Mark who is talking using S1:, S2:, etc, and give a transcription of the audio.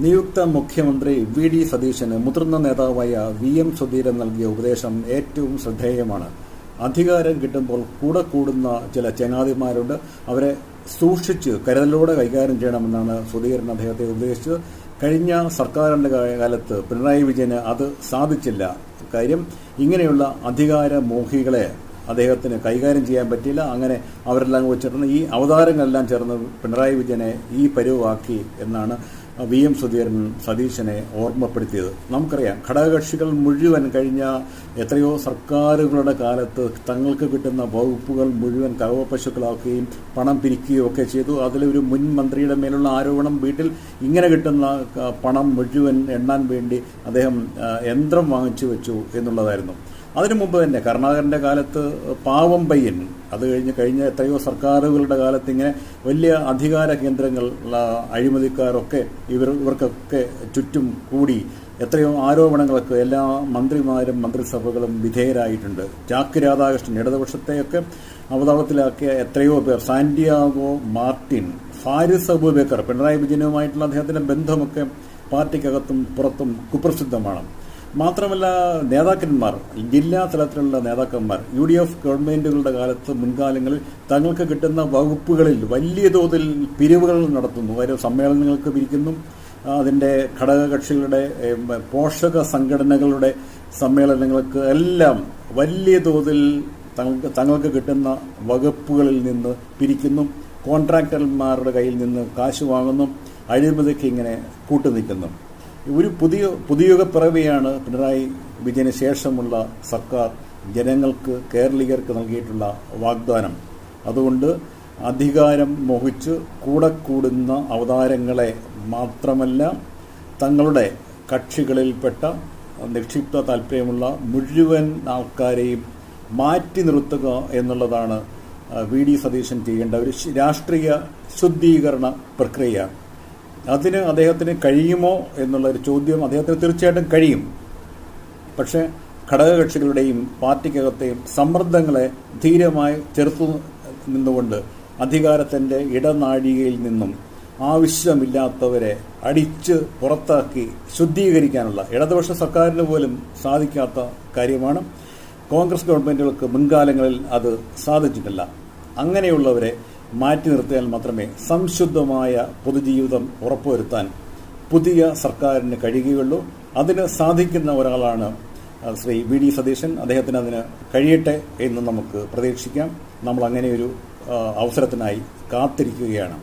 S1: നിയുക്ത മുഖ്യമന്ത്രി V D സതീശന് മുതിർന്ന നേതാവായ VM സുധീരൻ നൽകിയ ഉപദേശം ഏറ്റവും ശ്രദ്ധേയമാണ്. അധികാരം കിട്ടുമ്പോൾ കൂടെ കൂടുന്ന ചില ചങ്ങാതിമാരുണ്ട്. അവരെ സൂക്ഷിച്ച് കരുതലോടെ കൈകാര്യം ചെയ്യണമെന്നാണ് സുധീരൻ അദ്ദേഹത്തെ ഉപദേശിച്ചത്. കഴിഞ്ഞ സർക്കാരിൻ്റെ കാലത്ത് പിണറായി വിജയന് അത് സാധിച്ചില്ല. കാര്യം ഇങ്ങനെയുള്ള അധികാരമോഹികളെ അദ്ദേഹത്തിന് കൈകാര്യം ചെയ്യാൻ പറ്റിയില്ല. അങ്ങനെ അവരെല്ലാം വെച്ചിരുന്ന ഈ അവതാരങ്ങളെല്ലാം ചേർന്ന് പിണറായി വിജയനെ ഈ പരുവാക്കി എന്നാണ് VM സുധീരൻ സതീശനെ ഓർമ്മപ്പെടുത്തിയത്. നമുക്കറിയാം, ഘടകകക്ഷികൾ മുഴുവൻ കഴിഞ്ഞ എത്രയോ സർക്കാരുകളുടെ കാലത്ത് തങ്ങൾക്ക് കിട്ടുന്ന വകുപ്പുകൾ മുഴുവൻ കറവപ്പശുക്കളാക്കുകയും പണം പിരിക്കുകയും ഒക്കെ ചെയ്തു. അതിലൊരു മുൻ മന്ത്രിയുടെ മേലുള്ള ആരോപണം, വീട്ടിൽ ഇങ്ങനെ കിട്ടുന്ന പണം മുഴുവൻ എണ്ണാൻ വേണ്ടി അദ്ദേഹം യന്ത്രം വാങ്ങിച്ചു വെച്ചു എന്നുള്ളതായിരുന്നു. അതിനു മുമ്പ് തന്നെ കരുണാകരൻ്റെ കാലത്ത് പാവം പയ്യൻ, അത് കഴിഞ്ഞ എത്രയോ സർക്കാരുകളുടെ കാലത്ത് ഇങ്ങനെ വലിയ അധികാര കേന്ദ്രങ്ങൾ അഴിമതിക്കാരൊക്കെ ഇവർക്കൊക്കെ ചുറ്റും കൂടി എത്രയോ ആരോപണങ്ങൾക്ക് എല്ലാ മന്ത്രിമാരും മന്ത്രിസഭകളും വിധേയരായിട്ടുണ്ട്. ചാക്ക് രാധാകൃഷ്ണൻ ഇടതുപക്ഷത്തെയൊക്കെ അവതാളത്തിലാക്കിയ എത്രയോ പേർ, സാന്റിയാഗോ മാർട്ടിൻ, ഫാരിസ് അബൂബക്കർ, പിണറായി വിജയനുമായിട്ടുള്ള അദ്ദേഹത്തിന്റെ ബന്ധമൊക്കെ പാർട്ടിക്കകത്തും പുറത്തും കുപ്രസിദ്ധമാണ്. മാത്രമല്ല, നേതാക്കന്മാർ, ജില്ലാ തലത്തിലുള്ള നേതാക്കന്മാർ UDF ഗവൺമെന്റുകളുടെ കാലത്ത് മുൻകാലങ്ങളിൽ തങ്ങൾക്ക് കിട്ടുന്ന വകുപ്പുകളിൽ വലിയ തോതിൽ പിരിവുകൾ നടത്തുന്നു. ഓരോ സമ്മേളനങ്ങൾക്ക് പിരിക്കുന്നു. അതിൻ്റെ ഘടകകക്ഷികളുടെ പോഷക സംഘടനകളുടെ സമ്മേളനങ്ങൾക്ക് എല്ലാം വലിയ തോതിൽ തങ്ങൾക്ക് കിട്ടുന്ന വകുപ്പുകളിൽ നിന്ന് പിരിക്കുന്നു. കോൺട്രാക്ടർമാരുടെ കയ്യിൽ നിന്ന് കാശ് വാങ്ങുന്നു. അഴിമതിക്ക് ഇങ്ങനെ കൂട്ടുനിൽക്കുന്നു. ഒരു പുതിയുഗ പിറവിയാണ് പിണറായി വിജയന് ശേഷമുള്ള സർക്കാർ ജനങ്ങൾക്ക്, കേരളീയർക്ക് നൽകിയിട്ടുള്ള വാഗ്ദാനം. അതുകൊണ്ട് അധികാരം മോഹിച്ച് കൂടെ കൂടുന്ന അവതാരങ്ങളെ മാത്രമല്ല, തങ്ങളുടെ കക്ഷികളിൽപ്പെട്ട നിക്ഷിപ്ത താല്പര്യമുള്ള മുഴുവൻ ആൾക്കാരെയും മാറ്റി നിർത്തുക എന്നുള്ളതാണ് വി ഡി സതീശൻ ചെയ്യേണ്ട ഒരു രാഷ്ട്രീയ ശുദ്ധീകരണ പ്രക്രിയ. അതിന് അദ്ദേഹത്തിന് കഴിയുമോ എന്നുള്ളൊരു ചോദ്യം അദ്ദേഹത്തിന് തീർച്ചയായിട്ടും കഴിയും. പക്ഷേ ഘടകകക്ഷികളുടെയും പാർട്ടിക്കകത്തെയും സമ്മർദ്ദങ്ങളെ ധീരമായി ചെറുത്തു നിന്നുകൊണ്ട് അധികാരത്തിൻ്റെ ഇടനാഴികയിൽ നിന്നും ആവശ്യമില്ലാത്തവരെ അടിച്ച് പുറത്താക്കി ശുദ്ധീകരിക്കാനുള്ള ഇടതുപക്ഷ സർക്കാരിന് പോലും സാധിക്കാത്ത കാര്യമാണ്. കോൺഗ്രസ് ഗവൺമെൻറ്റുകൾക്ക് മുൻകാലങ്ങളിൽ അത് സാധിച്ചിട്ടില്ല. അങ്ങനെയുള്ളവരെ മാറ്റി നിർത്തിയാൽ മാത്രമേ സംശുദ്ധമായ പൊതുജീവിതം ഉറപ്പുവരുത്താൻ പുതിയ സർക്കാരിന് കഴിയുകയുള്ളൂ. അതിന് സാധിക്കുന്ന ഒരാളാണ് ശ്രീ വി ഡി സതീശൻ. അദ്ദേഹത്തിന് അതിന് കഴിയട്ടെ എന്ന് നമുക്ക് പ്രതീക്ഷിക്കാം. നമ്മൾ അങ്ങനെയൊരു അവസരത്തിനായി കാത്തിരിക്കുകയാണ്.